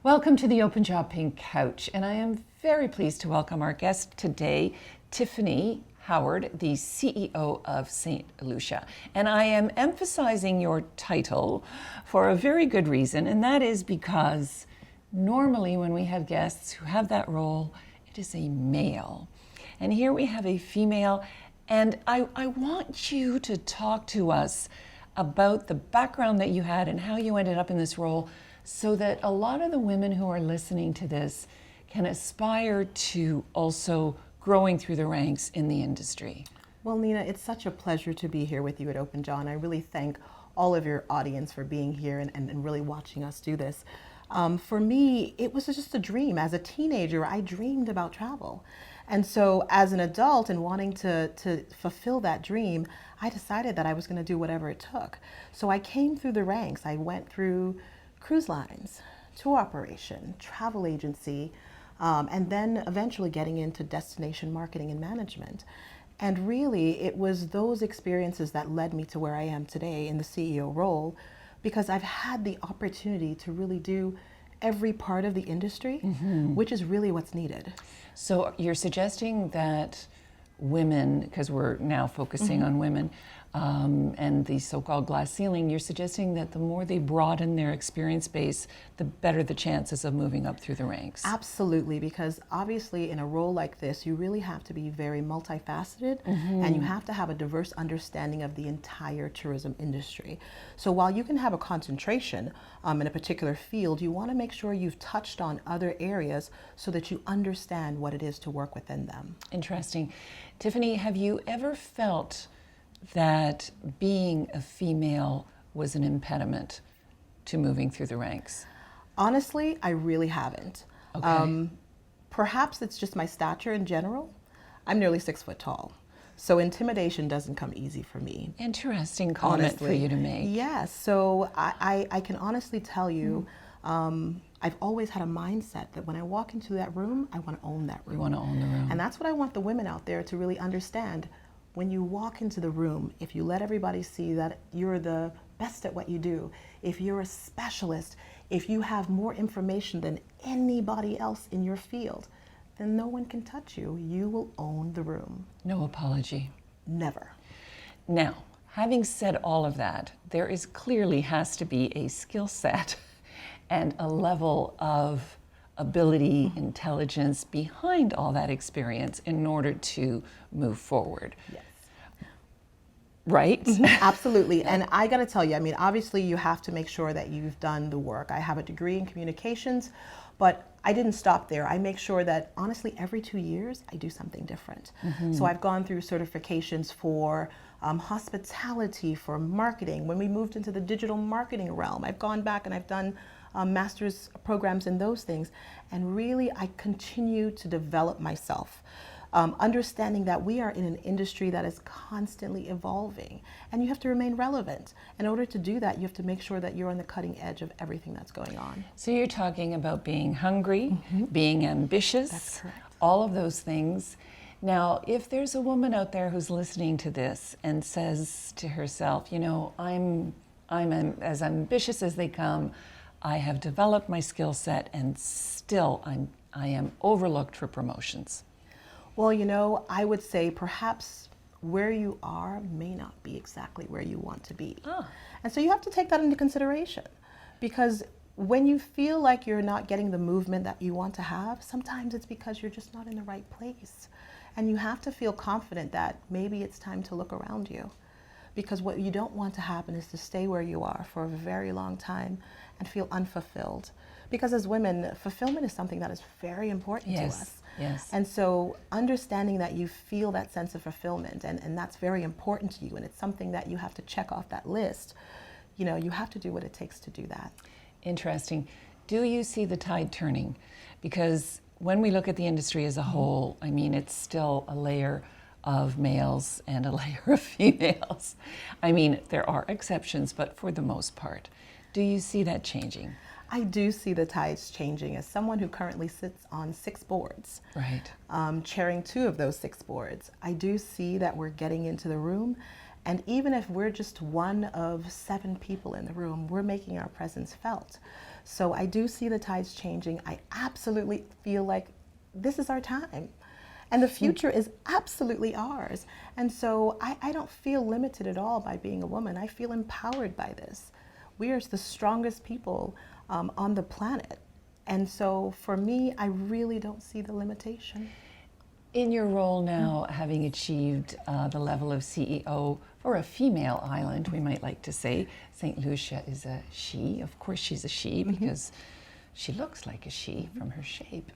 Welcome to the Open Job Pink Couch, and I am very pleased to welcome our guest today, Tiffany Howard, the CEO of St. Lucia. And I am emphasizing your title for a very good reason, and that is because normally when we have guests who have that role, it is a male. And here we have a female, and I want you to talk to us about the background that you had and how you ended up in this role, so that a lot of the women who are listening to this can aspire to also growing through the ranks in the industry. Well, Nina, it's such a pleasure to be here with you at Open John. I really thank all of your audience for being here and really watching us do this. For me, it was just a dream. As a teenager, I dreamed about travel. And so as an adult and wanting to fulfill that dream, I decided that I was going to do whatever it took. So I came through the ranks. I went through cruise lines, tour operation, travel agency, and then eventually getting into destination marketing and management. And really, it was those experiences that led me to where I am today in the CEO role, because I've had the opportunity to really do every part of the industry, which is really what's needed. So you're suggesting that women, because we're now focusing on women, and the so-called glass ceiling, you're suggesting that the more they broaden their experience base, the better the chances of moving up through the ranks. Absolutely, because obviously in a role like this, you really have to be very multifaceted, and you have to have a diverse understanding of the entire tourism industry. So while you can have a concentration in a particular field, you want to make sure you've touched on other areas so that you understand what it is to work within them. Interesting. Tiffany, have you ever felt that being a female was an impediment to moving through the ranks? Honestly, I really haven't. Okay. Perhaps it's just my stature in general. I'm nearly 6 foot tall, so intimidation doesn't come easy for me. Interesting comment for you to make. Yes, so I can honestly tell you, I've always had a mindset that when I walk into that room, I want to own that room. You want to own the room. And that's what I want the women out there to really understand. When you walk into the room, if you let everybody see that you're the best at what you do, if you're a specialist, if you have more information than anybody else in your field, then no one can touch you. You will own the room. No apology. Never. Now, having said all of that, there is clearly has to be a skill set and a level of ability, intelligence behind all that experience in order to move forward. Yes. Right? Absolutely. And I got to tell you, I mean, obviously you have to make sure that you've done the work. I have a degree in communications, but I didn't stop there. I make sure that honestly every 2 years I do something different. So I've gone through certifications for hospitality, for marketing. When we moved into the digital marketing realm, I've gone back and I've done master's programs in those things. And really I continue to develop myself. Understanding that we are in an industry that is constantly evolving, and you have to remain relevant. In order to do that, you have to make sure that you're on the cutting edge of everything that's going on. So you're talking about being hungry, being ambitious, That's correct. all of those things. Now, if there's a woman out there who's listening to this and says to herself, you know, I'm as ambitious as they come, I have developed my skill set, and still I am overlooked for promotions. Well, you know, I would say perhaps where you are may not be exactly where you want to be. And so you have to take that into consideration, because when you feel like you're not getting the movement that you want to have, sometimes it's because you're just not in the right place. And you have to feel confident that maybe it's time to look around you, because what you don't want to happen is to stay where you are for a very long time and feel unfulfilled. Because as women, fulfillment is something that is very important to us. Yes. And so understanding that you feel that sense of fulfillment, and that's very important to you, and it's something that you have to check off that list, you know, you have to do what it takes to do that. Interesting. Do you see the tide turning? Because when we look at the industry as a whole, I mean, it's still a layer of males and a layer of females. I mean, there are exceptions, but for the most part, do you see that changing? I do see the tides changing. As someone who currently sits on 6 boards, Right. chairing 2 of those 6 boards, I do see that we're getting into the room, And even if we're just one of 7 people in the room, we're making our presence felt. So I do see the tides changing. I absolutely feel like this is our time. And the future is absolutely ours. And so I don't feel limited at all by being a woman. I feel empowered by this. We are the strongest people on the planet. And so for me, I really don't see the limitation. In your role now, having achieved the level of CEO for a female island, we might like to say, St. Lucia is a she. Of course she's a she because she looks like a she from her shape.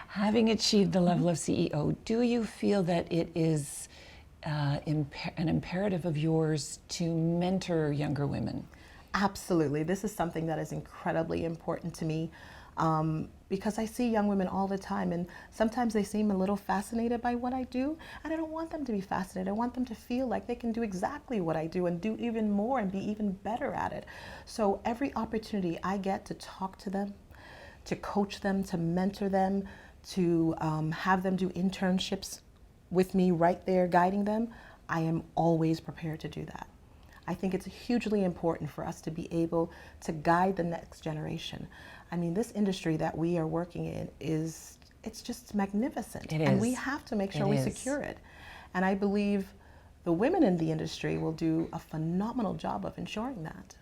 Having achieved the level of CEO, do you feel that it is an imperative of yours to mentor younger women? Absolutely. This is something that is incredibly important to me because I see young women all the time, and sometimes they seem a little fascinated by what I do, and I don't want them to be fascinated. I want them to feel like they can do exactly what I do and do even more and be even better at it. So every opportunity I get to talk to them, to coach them, to mentor them, to have them do internships with me right there guiding them, I am always prepared to do that. I think it's hugely important for us to be able to guide the next generation. I mean, this industry that we are working in it's just magnificent. It and is. we have to make sure we is. secure it. And I believe the women in the industry will do a phenomenal job of ensuring that.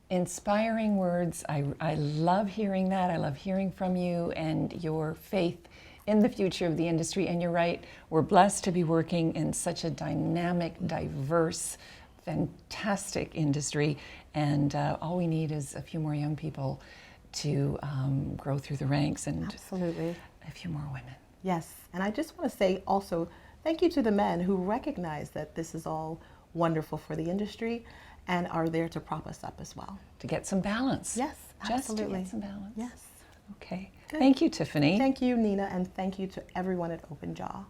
Inspiring words. I love hearing that. I love hearing from you and your faith in the future of the industry. And you're right, we're blessed to be working in such a dynamic, diverse, fantastic industry. And all we need is a few more young people to grow through the ranks, and Absolutely. a few more women. Yes, and I just want to say also thank you to the men who recognize that this is all wonderful for the industry and are there to prop us up as well. To get some balance. Yes, absolutely. Just to get some balance. Yes. Okay. Good. Thank you, Tiffany. Thank you, Nina, and thank you to everyone at Open Jaw.